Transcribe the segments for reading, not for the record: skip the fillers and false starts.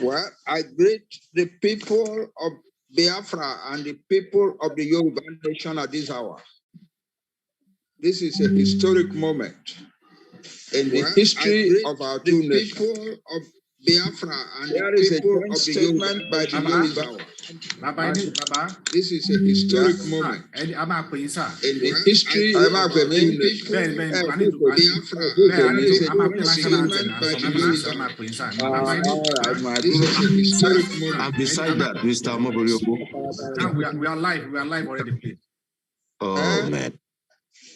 Well, I greet the people of Biafra and the people of the Yoruba nation at this hour. This is a historic moment in the history of our two nations. People of Biafra and there is a joint statement by the Yoruba. This is a historic moment in the history of our two nations. Biafra, there is a joint statement by the Yoruba. This is a historic moment. And beside that, Mr. Moboriobo. We are live already, please. Oh, man.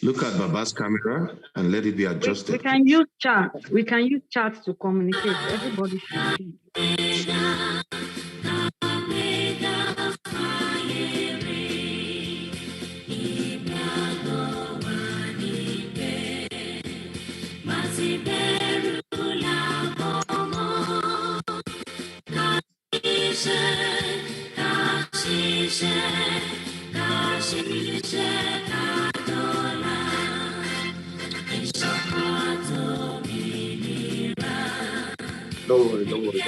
Look at Baba's camera and let it be adjusted. We can use chat. We can use chat to communicate. Everybody should see. Don't worry. Don't worry.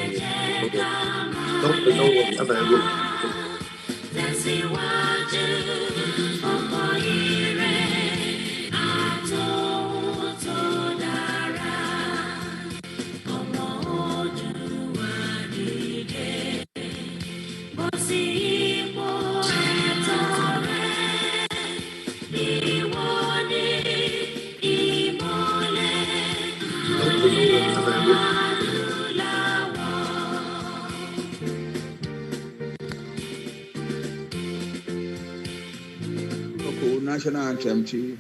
National anthem to you.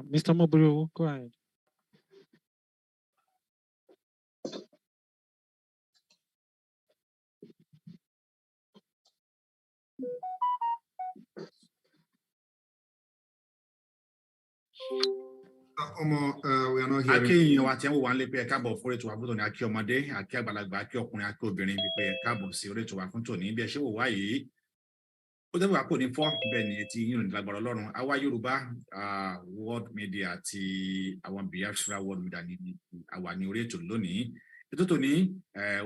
Mr. Moburu, go ahead. We are not here. Aki wa ti wa nle pe káàbọ̀ fún ètò àbúrò ní Aki ọmọdé, Aki àgbàlagbà, Aki ọkùnrin, Aki obìnrin wípé káàbọ̀ sí orí ètò wa fún tòní bí ẹ ṣe wò wá yìí. Ó dẹ́gbà kò ní fọ́ bẹ́ẹ̀ ni etí yín ní lágbára Ọlọ́run. Àwa Yorùbá world media àti àwọn Biafra world media ní àwa ní orí ètò lónìí. Ètò tòní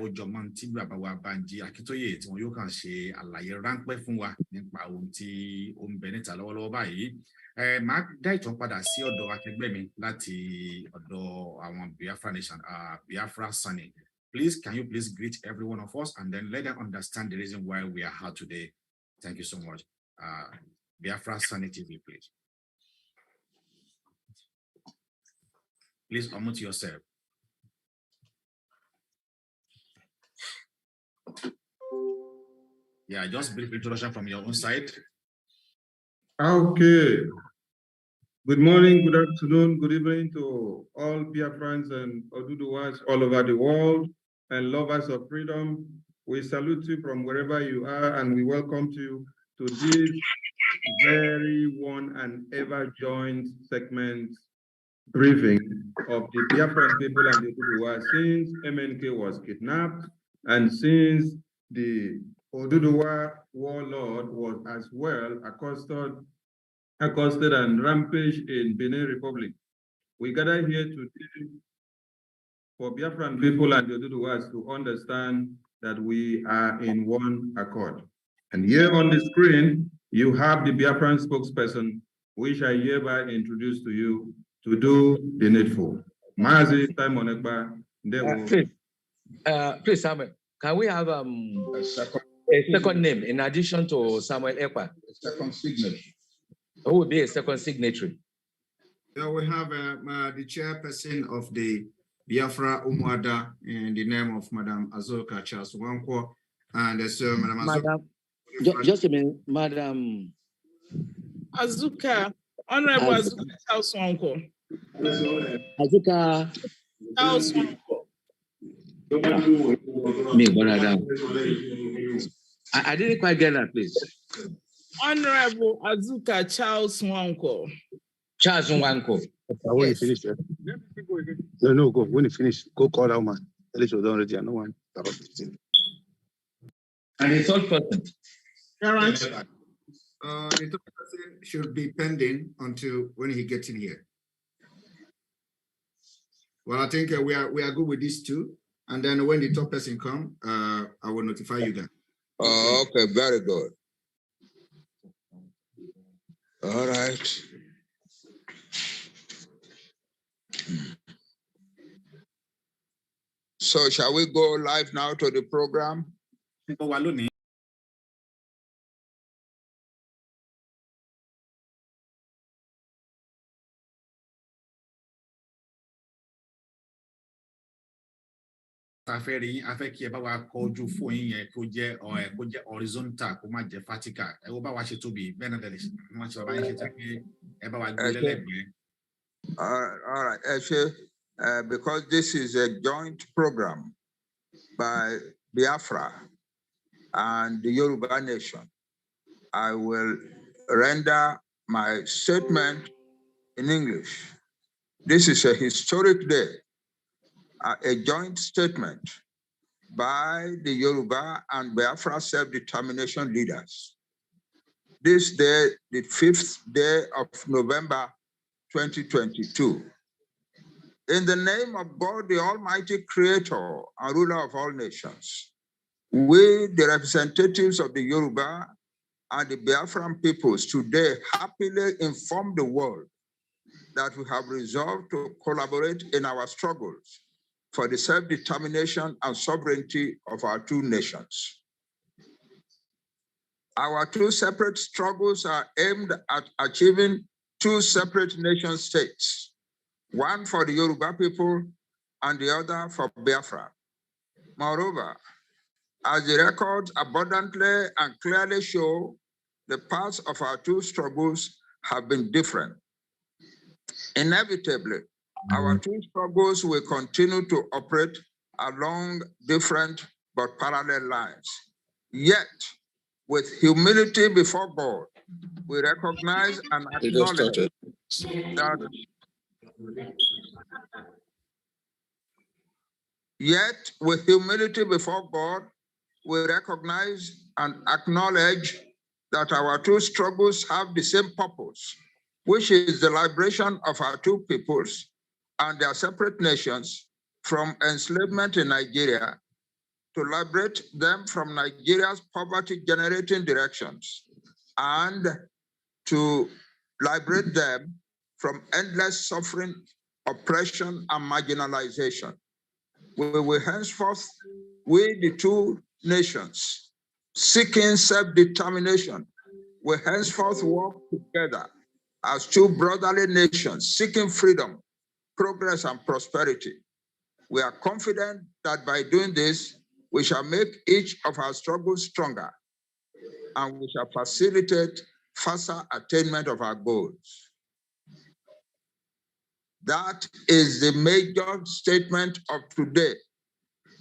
ó jọmọ́ tí bàbá wa Banji Akintoye tí wọ́n yóò kàn ṣe àlàyé ráńpẹ́ fún wa nípa ohun tí ó ń bẹ níta lọ́wọ́lọ́wọ́ báyìí. Máa dá ìtàn padà sí ọ̀dọ̀ akẹgbẹ́ mi láti ọ̀dọ̀ àwọn Biafra nation, Biafra Sunny. Please, can you please greet every one of us and then let them understand the reason why we are here today. Thank you so much. Biafra Sunny TV, please. Please unmute yourself. Yeah, just brief introduction from your own side. Okay. Good morning, good afternoon, good evening to all Biafrans and Oduduwas all over the world and lovers of freedom. We salute you from wherever you are and we welcome you to this very one and ever joint segment briefing of the Biafran people and the Oduduwas since MNK was kidnapped and since the Oduduwa warlord was as well accosted and rampaged in Benin Republic. We gather here today for Biafran people and the Oduduwas to understand that we are in one accord. And here on the screen, you have the Biafran spokesperson, which I hereby introduce to you to do the needful. Mazi, Simon Ekpa. Please, Samuel, can we have a second name in addition to Samuel Ekpa? A second signature. Who will be a second signatory? So we have the chairperson of the Biafra Umuada in the name of Madam Azuka Charles Wankwo, and so Madam Azuka. Just a minute, Madam Azuka, Honorable Azuka Charles Wankwo. Azuka Charles Wankwo. I didn't quite get that, please. Honorable Azuka Charles Wankwo. Charles Wankwo. When you finish, no, go. When you finish, go call out man. At least you're done already. No one. And the third person. The third person should be pending until when he gets in here. Well, I think we are good with these two, and then when the third person comes, I will notify you then. Oh, okay, very good. All right. So shall we go live now to the program? Afẹ́ kí ẹ bá wa kọjú fún yín yẹn kó jẹ́ horizontal kó má jẹ́ vertical. Ẹ wo bá wa ṣe tóbi bẹ́ẹ̀ náà lè má ṣe bá yín ṣe tẹ́ pé ẹ bá wa gbé lẹ́lẹ́gbẹ̀ẹ́. All right, actually, because this is a joint program by Biafra and the Yoruba nation, I will render my statement in English. This is a historic day, a joint statement by the Yoruba and Biafra self-determination leaders. This day, the 5th day of November, 2022. In the name of God, the Almighty Creator and Ruler of all nations, we, the representatives of the Yoruba and the Biafran peoples, today happily inform the world that we have resolved to collaborate in our struggles for the self-determination and sovereignty of our two nations. Our two separate struggles are aimed at achieving two separate nation states, one for the Yoruba people and the other for Biafra. Moreover, as the records abundantly and clearly show, the paths of our two struggles have been different. Inevitably, our two struggles will continue to operate along different but parallel lines. Yet, with humility before God, we recognize and acknowledge that Yet, with humility before God, we recognize and acknowledge that our two struggles have the same purpose, which is the liberation of our two peoples and their separate nations from enslavement in Nigeria, to liberate them from Nigeria's poverty-generating directions, and to liberate them from endless suffering, oppression, and marginalization. We will henceforth, we the two nations seeking self-determination, will henceforth work together as two brotherly nations seeking freedom, progress, and prosperity. We are confident that by doing this, we shall make each of our struggles stronger, and we shall facilitate faster attainment of our goals. That is the major statement of today.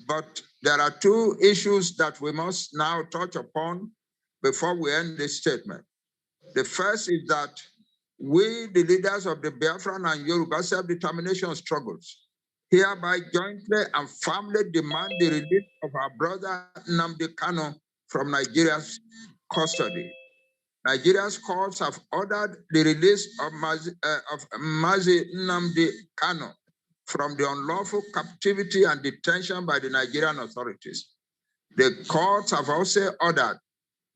But there are two issues that we must now touch upon before we end this statement. The first is that we, the leaders of the Biafran and Yoruba self-determination struggles, hereby jointly and firmly demand the release of our brother Nnamdi Kanu from Nigeria's custody. Nigeria's courts have ordered the release of Mazi Nnamdi Kanu from the unlawful captivity and detention by the Nigerian authorities. The courts have also ordered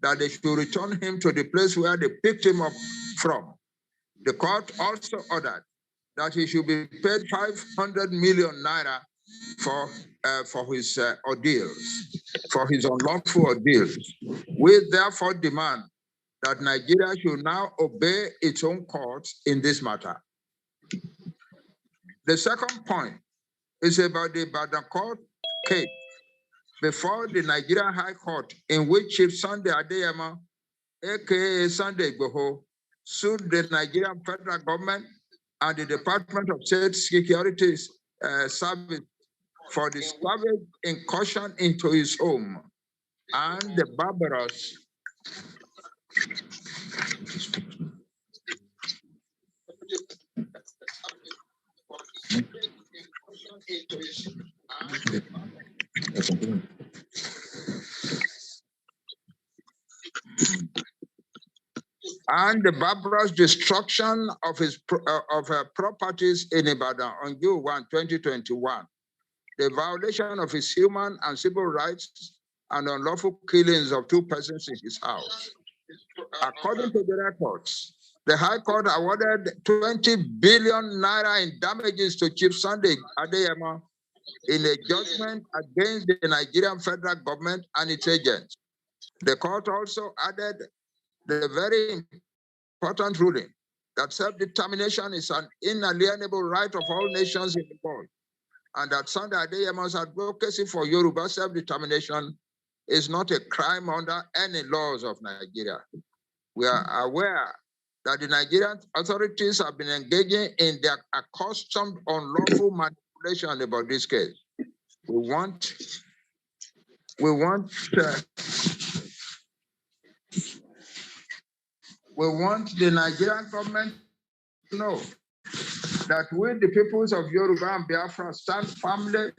that they should return him to the place where they picked him up from. The court also ordered that he should be paid 500 million naira for his ordeals, for his unlawful ordeals. We therefore demand that Nigeria should now obey its own courts in this matter. The second point is about the Ibadan court case before the Nigerian High Court, in which Chief Sunday Adeyemo, aka Sunday IGBOHO, sued the Nigerian federal government and the Department of State Security Service for the savage incursion into his home and the barbarous destruction of his properties in Ibadan on June 1, 2021, the violation of his human and civil rights, and unlawful killings of two persons in his house. According to the records, the High Court awarded 20 billion naira in damages to Chief Sunday Adeyemo in a judgment against the Nigerian federal government and its agents. The court also added the very important ruling that self-determination is an inalienable right of all nations in the world, and that Sunday Adeyemo's advocacy for Yoruba self-determination is not a crime under any laws of Nigeria. We are aware that the Nigerian authorities have been engaging in their accustomed unlawful manipulation about this case. We want the Nigerian government to know that we, the peoples of Yoruba and Biafra, stand firmly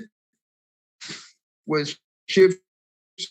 with Chief